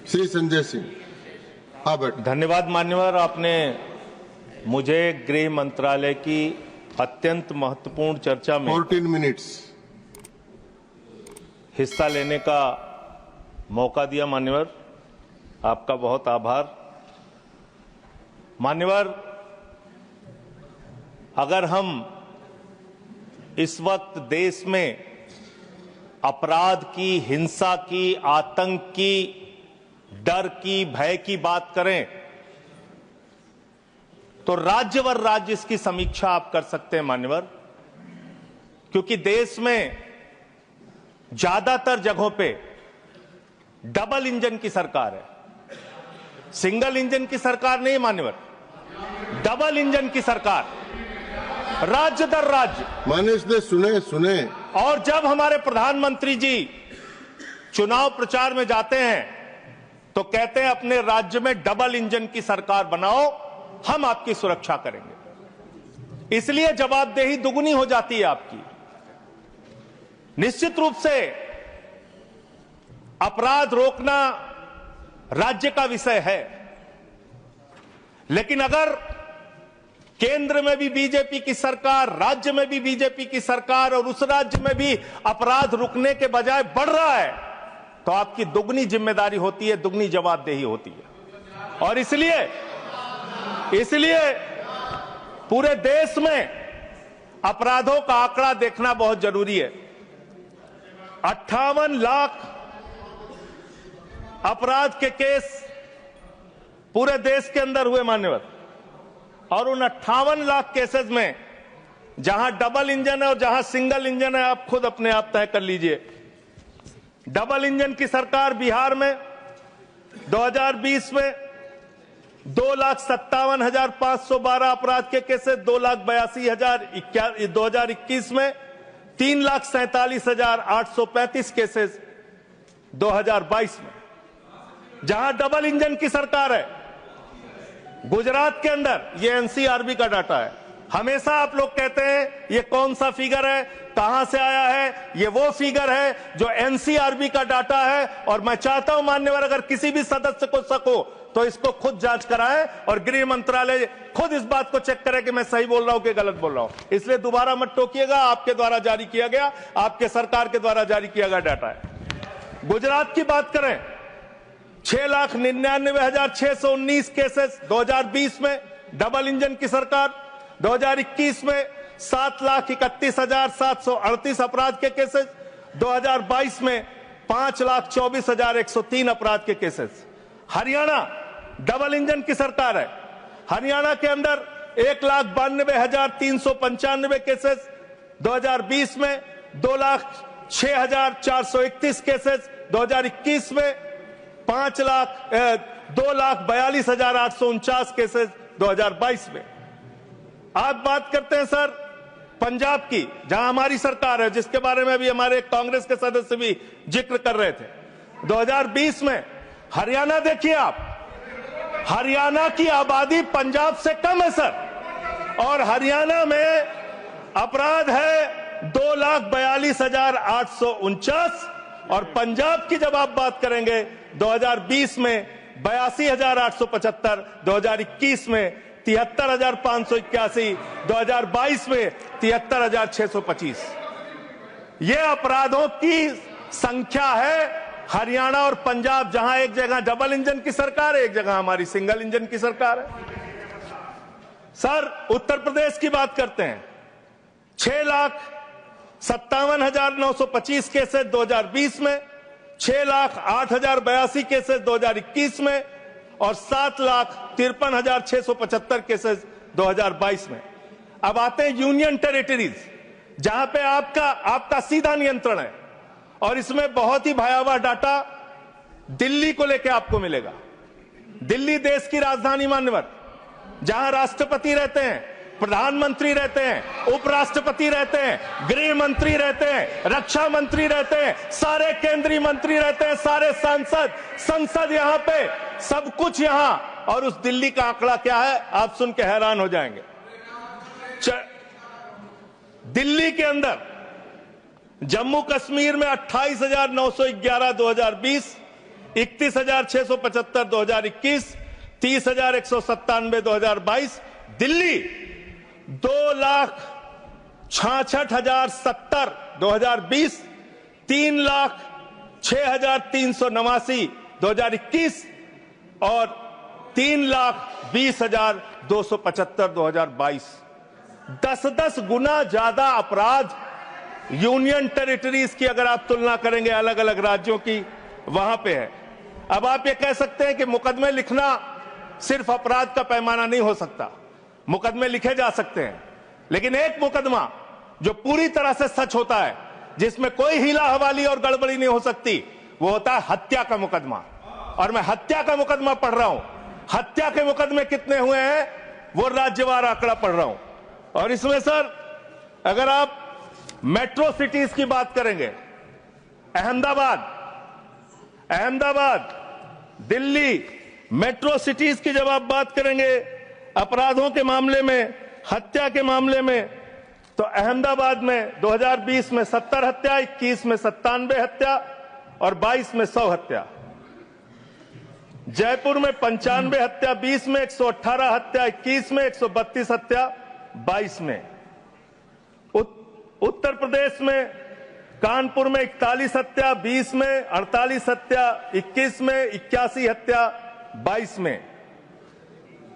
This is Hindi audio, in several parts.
श्री संजय सिंह। हाँ बैठ। धन्यवाद मान्यवर, आपने मुझे गृह मंत्रालय की अत्यंत महत्वपूर्ण चर्चा में 14 मिनट्स हिस्सा लेने का मौका दिया। मान्यवर, आपका बहुत आभार। मान्यवर, अगर हम इस वक्त देश में अपराध की, हिंसा की, आतंक की, डर की, भय की बात करें तो राज्यवर राज्य इसकी समीक्षा आप कर सकते हैं मान्यवर, क्योंकि देश में ज्यादातर जगहों पे डबल इंजन की सरकार है। सिंगल इंजन की सरकार नहीं मान्यवर, डबल इंजन की सरकार, राज्य दर राज्य। मानिश ने सुने। और जब हमारे प्रधानमंत्री जी चुनाव प्रचार में जाते हैं तो कहते हैं अपने राज्य में डबल इंजन की सरकार बनाओ, हम आपकी सुरक्षा करेंगे। इसलिए जवाबदेही दुगनी हो जाती है आपकी। निश्चित रूप से अपराध रोकना राज्य का विषय है, लेकिन अगर केंद्र में भी बीजेपी की सरकार, राज्य में भी बीजेपी की सरकार और उस राज्य में भी अपराध रुकने के बजाय बढ़ रहा है तो आपकी दुगनी जिम्मेदारी होती है, दुगनी जवाबदेही होती है। और इसलिए पूरे देश में अपराधों का आंकड़ा देखना बहुत जरूरी है। 58 लाख अपराध के केस पूरे देश के अंदर हुए मान्यवर, और उन 58 लाख केसेस में जहां डबल इंजन है और जहां सिंगल इंजन है, आप खुद अपने आप तय कर लीजिए। डबल इंजन की सरकार बिहार में 2020 में 2,57,512 अपराध के केसेस, 2,82,000। 2021 में 3,47,835 केसेस 2022 में। जहां डबल इंजन की सरकार है, गुजरात के अंदर, ये एनसीआरबी का डाटा है। हमेशा आप लोग कहते हैं ये कौन सा फिगर है, कहां से आया है, ये वो फिगर है जो एनसीआरबी का डाटा है। और मैं चाहता हूं मान्यवर, अगर किसी भी सदस्य को शक हो तो इसको खुद जांच कराएं और गृह मंत्रालय खुद इस बात को चेक करे कि मैं सही बोल रहा हूं कि गलत बोल रहा हूं। इसलिए दोबारा मत टोकिएगा, आपके द्वारा जारी किया गया, आपके सरकार के द्वारा जारी किया गया डाटा है। गुजरात की बात करें, 6,99,619 केसेस 2020 में, डबल इंजन की सरकार। 2021 में 7,31,738 अपराध के केसेस। 2022 में 5,24,103 अपराध के केसेस। हरियाणा डबल इंजन की सरकार है। हरियाणा के अंदर 1,92,395 केसेस। 2020 में 2,06,431 केसेस। 2021 में 2,42,849 केसेस 2022 में। आप बात करते हैं सर पंजाब की, जहां हमारी सरकार है, जिसके बारे में अभी हमारे कांग्रेस के सदस्य भी जिक्र कर रहे थे। 2020 में हरियाणा देखिए आप, हरियाणा की आबादी पंजाब से कम है सर, और हरियाणा में अपराध है 2,42,849। और पंजाब की जब आप बात करेंगे 2020 में 82,875, 2021 में 73,581, 2022 में 73,625। ये अपराधों की संख्या है। हरियाणा और पंजाब, जहां एक जगह डबल इंजन की सरकार है, एक जगह हमारी सिंगल इंजन की सरकार है। सर उत्तर प्रदेश की बात करते हैं, 6,57,925 केसेस 2020 में, 6,08,082 केसेस 2021 में, और 7,53,675 केसेस 2022 में। अब आते हैं यूनियन टेरिटरीज, जहां पे आपका सीधा नियंत्रण है, और इसमें बहुत ही भयावह डाटा दिल्ली को लेकर आपको मिलेगा। दिल्ली देश की राजधानी मान्यवर, जहां राष्ट्रपति रहते हैं, प्रधानमंत्री रहते हैं, उपराष्ट्रपति रहते हैं, गृह मंत्री रहते हैं, रक्षा मंत्री रहते हैं, सारे केंद्रीय मंत्री रहते हैं, सारे संसद यहां पे, सब कुछ यहां। और उस दिल्ली का आंकड़ा क्या है, आप सुन के हैरान हो जाएंगे। दिल्ली के अंदर जम्मू कश्मीर में 28,911 2020, 31,675 2021, 30,197 2022। दिल्ली 2,66,070 2020, 3,06,389 2021 और 3,20,275 2022। 10-10 गुना ज्यादा अपराध यूनियन टेरिटरीज की अगर आप तुलना करेंगे अलग अलग राज्यों की, वहां पे है। अब आप ये कह सकते हैं कि मुकदमे लिखना सिर्फ अपराध का पैमाना नहीं हो सकता, मुकदमे लिखे जा सकते हैं, लेकिन एक मुकदमा जो पूरी तरह से सच होता है, जिसमें कोई हीला हवाली और गड़बड़ी नहीं हो सकती, वो होता है हत्या का मुकदमा। और मैं हत्या का मुकदमा पढ़ रहा हूं। हत्या के मुकदमे कितने हुए हैं वो राज्यवार आंकड़ा पढ़ रहा हूं। और इसमें सर अगर आप मेट्रो सिटीज की बात करेंगे, अहमदाबाद, दिल्ली, मेट्रो सिटीज की जब आप बात करेंगे अपराधों के मामले में, हत्या के मामले में, तो अहमदाबाद में 2020 में 70 हत्या, 21 में 97 हत्या और 22 में 100 हत्या। जयपुर में 95 हत्या, 20 में 118 हत्या, 21 में 132 हत्या, 22 में। उत्तर प्रदेश में कानपुर में 41 हत्या, 20 में 48 हत्या, 21 में 81 हत्या, 22 में।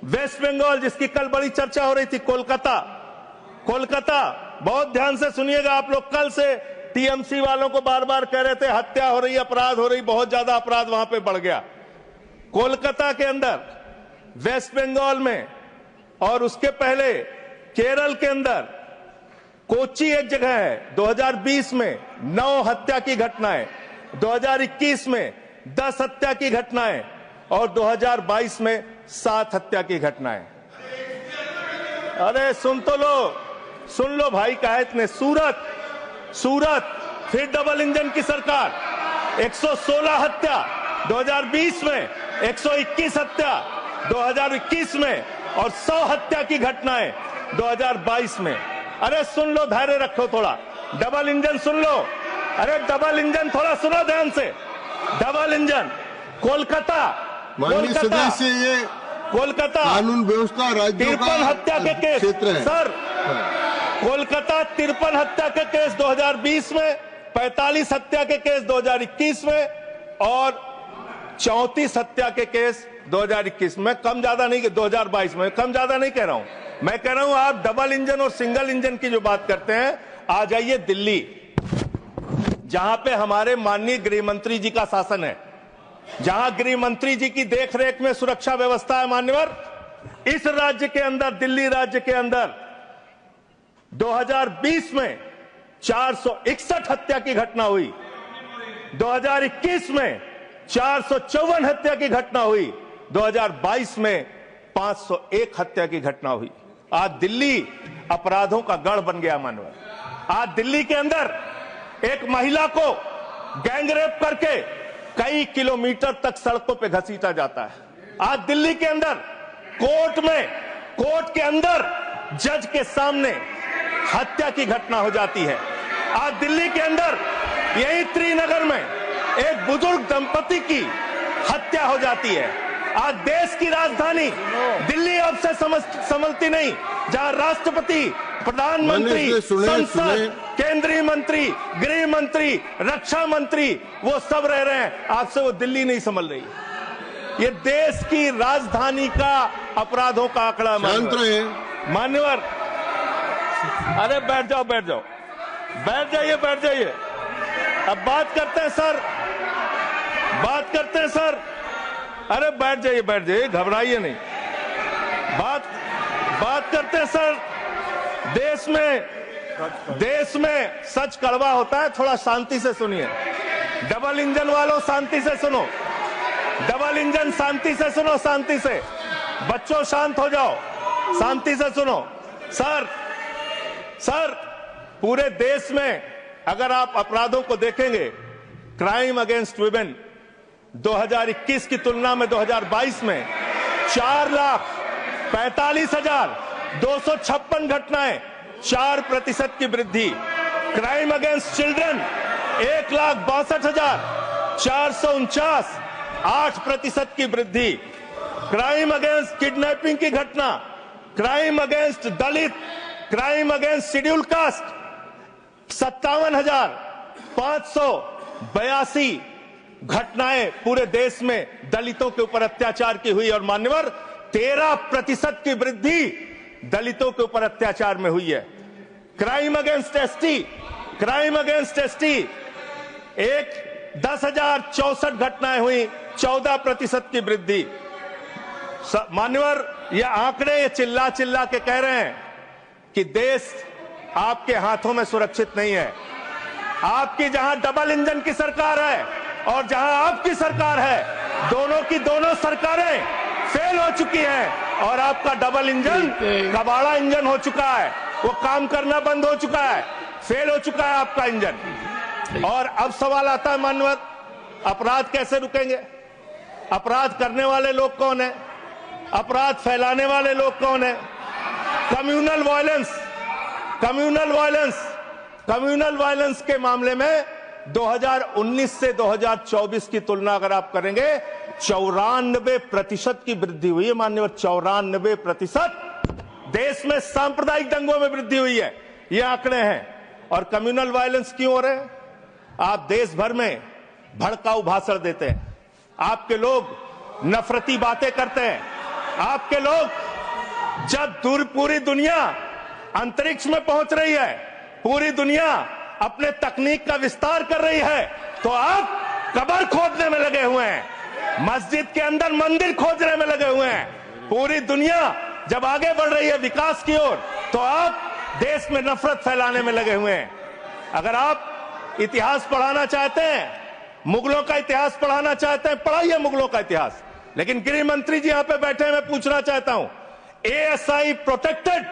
वेस्ट बंगाल जिसकी कल बड़ी चर्चा हो रही थी, कोलकाता, बहुत ध्यान से सुनिएगा आप लोग। कल से टीएमसी वालों को बार बार कह रहे थे हत्या हो रही, अपराध हो रही, बहुत ज्यादा अपराध वहां पे बढ़ गया। कोलकाता के अंदर, वेस्ट बंगाल में और उसके पहले केरल के अंदर, कोच्चि एक जगह है, 2020 में 9 हत्या की घटनाएं, 2021 में 10 हत्या की घटनाएं और 2022 में 7 हत्या की घटनाएं। अरे सुन लो भाई, कहा इतने। सूरत फिर डबल इंजन की सरकार, 116 हत्या 2020 में, 121 हत्या 2021 में और 100 हत्या की घटनाएं 2022 में। अरे सुन लो, धैर्य रखो थोड़ा। डबल इंजन सुन लो, अरे डबल इंजन थोड़ा सुनो ध्यान से। डबल इंजन कोलकाता, कानून व्यवस्था राज्यों का 53 हत्या के केस क्षेत्र है सर। कोलकाता 53 हत्या के केस 2020 में, 45 हत्या के केस 2021 में और 34 हत्या के केस 2021 में। कम ज्यादा नहीं, 2022 में कम ज्यादा नहीं कह रहा हूं। मैं कह रहा हूं आप डबल इंजन और सिंगल इंजन की जो बात करते हैं, आ जाइए दिल्ली, जहां पे हमारे माननीय गृह मंत्री जी का शासन है, जहां गृह मंत्री जी की देखरेख में सुरक्षा व्यवस्था है। मान्यवर, इस राज्य के अंदर, दिल्ली राज्य के अंदर 2020 में 461 हत्या की घटना हुई, 2021 में 454 हत्या की घटना हुई, 2022 में 501 हत्या की घटना हुई। आज दिल्ली अपराधों का गढ़ बन गया। मानव, आज दिल्ली के अंदर एक महिला को गैंगरेप करके कई किलोमीटर तक सड़कों पे घसीटा जाता है। आज दिल्ली के अंदर कोर्ट के अंदर जज के सामने हत्या की घटना हो जाती है। आज दिल्ली के अंदर यही त्रिनगर में एक बुजुर्ग दंपति की हत्या हो जाती है। आज देश की राजधानी दिल्ली अब से संभलती नहीं, जहां राष्ट्रपति, प्रधानमंत्री, संसद, केंद्रीय मंत्री, गृह मंत्री, रक्षा मंत्री वो सब रह रहे हैं, आपसे वो दिल्ली नहीं संभल रही। ये देश की राजधानी का अपराधों का आंकड़ा। मान्यवर, अरे बैठ जाइए। अब बात करते हैं सर, अरे बैठ जाइए, घबराइए नहीं। बात करते हैं सर। देश में सच कड़वा होता है, थोड़ा शांति से सुनिए। डबल इंजन वालों शांति से सुनो, डबल इंजन शांति से सुनो, शांति से। बच्चों शांत हो जाओ, शांति से सुनो। सर पूरे देश में अगर आप अपराधों को देखेंगे, क्राइम अगेंस्ट वुमेन 2021 की तुलना में 2022 में 4,45,256 घटनाएं, 4% की वृद्धि। क्राइम अगेंस्ट चिल्ड्रन 1,62,449, 8% की वृद्धि। क्राइम अगेंस्ट किडनैपिंग की घटना, क्राइम अगेंस्ट दलित, क्राइम अगेंस्ट शेड्यूल कास्ट 57,582 घटनाएं पूरे देश में दलितों के ऊपर अत्याचार की हुई। और मान्यवर 13% की वृद्धि दलितों के ऊपर अत्याचार में हुई है। Crime against ST, crime against ST 10,064 घटनाएं हुई, 14% की वृद्धि। मान्यवर ये आंकड़े ये चिल्ला चिल्ला के कह रहे हैं कि देश आपके हाथों में सुरक्षित नहीं है। आपकी जहां डबल इंजन की सरकार है और जहां आपकी सरकार है, दोनों की दोनों सरकारें फेल हो चुकी हैं और आपका डबल इंजन कबाड़ा इंजन हो चुका है। वो काम करना बंद हो चुका है, फेल हो चुका है आपका इंजन। और अब सवाल आता है मान्यवर, अपराध कैसे रुकेंगे? अपराध करने वाले लोग कौन है? अपराध फैलाने वाले लोग कौन है? Communal violence, communal violence, communal violence के मामले में 2019 से 2024 की तुलना अगर आप करेंगे 94% की वृद्धि हुई है माननीय। 94% देश में सांप्रदायिक दंगों में वृद्धि हुई है, ये आंकड़े हैं। और कम्युनल वायलेंस क्यों हो रहे हैं? आप देश भर में भड़काऊ भाषण देते हैं, आपके लोग नफरती बातें करते हैं, आपके लोग जब पूरी दुनिया अंतरिक्ष में पहुंच रही है, पूरी दुनिया अपने तकनीक का विस्तार कर रही है, तो आप कब्र खोदने में लगे हुए हैं, मस्जिद के अंदर मंदिर खोजने में लगे हुए हैं। पूरी दुनिया जब आगे बढ़ रही है विकास की ओर, तो आप देश में नफरत फैलाने में लगे हुए हैं। अगर आप इतिहास पढ़ाना चाहते हैं, मुगलों का इतिहास पढ़ाना चाहते हैं, पढ़ाइए मुगलों का इतिहास। लेकिन गृह मंत्री जी यहां पे बैठे हैं, मैं पूछना चाहता हूं, एएसआई प्रोटेक्टेड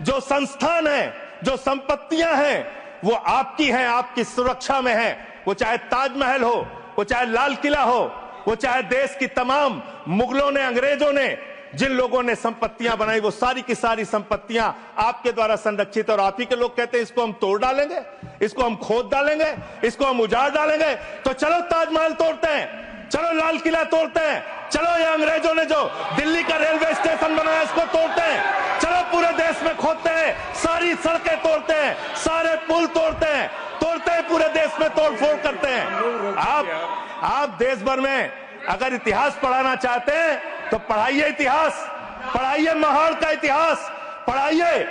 जो संस्थान है, जो संपत्तियां हैं, वो आपकी हैं, आपकी सुरक्षा में है। वो चाहे ताजमहल हो, वो चाहे लाल किला हो, वो चाहे देश की तमाम मुगलों ने, अंग्रेजों ने जिन लोगों ने संपत्तियां बनाई, वो सारी की सारी संपत्तियां आपके द्वारा संरक्षित। और आप ही के लोग कहते हैं इसको हम तोड़ डालेंगे, इसको हम खोद डालेंगे, इसको हम उजाड़ डालेंगे। तो चलो ताजमहल तोड़ते हैं, चलो लाल किला तोड़ते हैं, चलो ये अंग्रेजों ने जो दिल्ली का रेलवे स्टेशन बनाया इसको तोड़ते हैं, चलो पूरे देश में खोदते हैं, सारी सड़कें तोड़ते हैं, सारे पुल तोड़ते हैं, पूरे देश में तोड़फोड़ करते हैं। आप देश भर में अगर इतिहास पढ़ाना चाहते हैं तो पढ़ाइए इतिहास, पढ़ाइए महाड़ का इतिहास, पढ़ाइए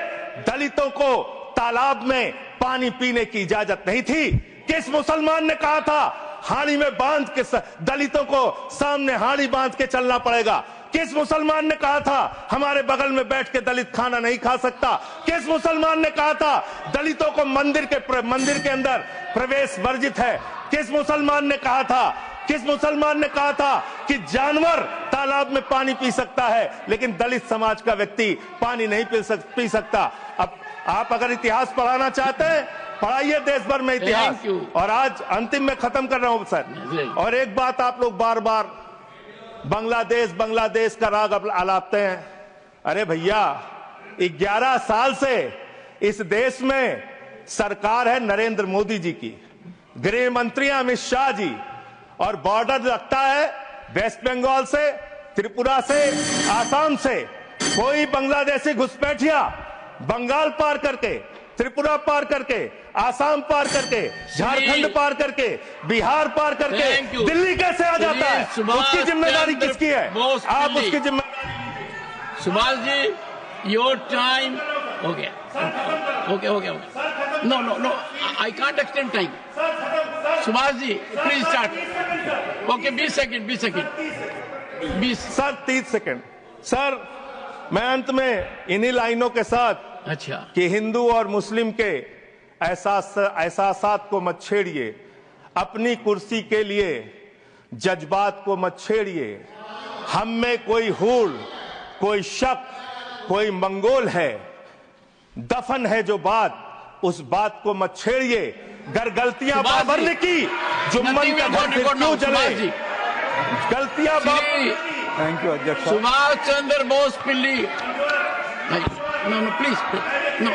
दलितों को तालाब में पानी पीने की इजाजत नहीं थी। किस मुसलमान ने कहा था हाड़ी में बांध के दलितों को सामने हाड़ी बांध के चलना पड़ेगा? किस मुसलमान ने कहा था हमारे बगल में बैठ के दलित खाना नहीं खा सकता? किस मुसलमान ने कहा था दलितों को मंदिर के अंदर प्रवेश वर्जित है? किस मुसलमान ने कहा था, किस मुसलमान ने कहा था कि जानवर तालाब में पानी पी सकता है लेकिन दलित समाज का व्यक्ति पानी नहीं पी सकता? अब आप अगर इतिहास पढ़ाना चाहते हैं, पढ़ाइए देश भर में इतिहास। और आज अंतिम में खत्म कर रहा हूं सर, और एक बात आप लोग बार बार बांग्लादेश का राग आलापते हैं। अरे भैया, 11 साल से इस देश में सरकार है नरेंद्र मोदी जी की, गृह मंत्री अमित शाह जी, और बॉर्डर लगता है वेस्ट बंगाल से, त्रिपुरा से, आसाम से। कोई बांग्लादेशी घुसपैठिया बंगाल पार करके, त्रिपुरा पार करके, आसाम पार करके, झारखंड पार करके, बिहार पार करके दिल्ली कैसे आ जाता है? उसकी जिम्मेदारी किसकी है? आप उसकी जिम्मेदारी। सुभाष जी, योर टाइम हो गया। Okay. No, I can't extend time. Subhash ji please start. Okay, 20 second. Sir 30 second. Sir मैं अंत में इन्हीं लाइनों के साथ, अच्छा, कि हिंदू और मुस्लिम के एहसासात को मत छेड़िए, अपनी कुर्सी के लिए जज्बात को मत छेड़िए। हम में कोई हूल, कोई शक, कोई मंगोल है, दफन है जो बात, उस बात को मत छेड़िए। गर गलतियां बाबर ने की, जुम्मन का घर फिर क्यों जले? गलतियां थैंक यू अध्यक्ष। सुभाष चंद्र बोस पिल्ली। No, please. No.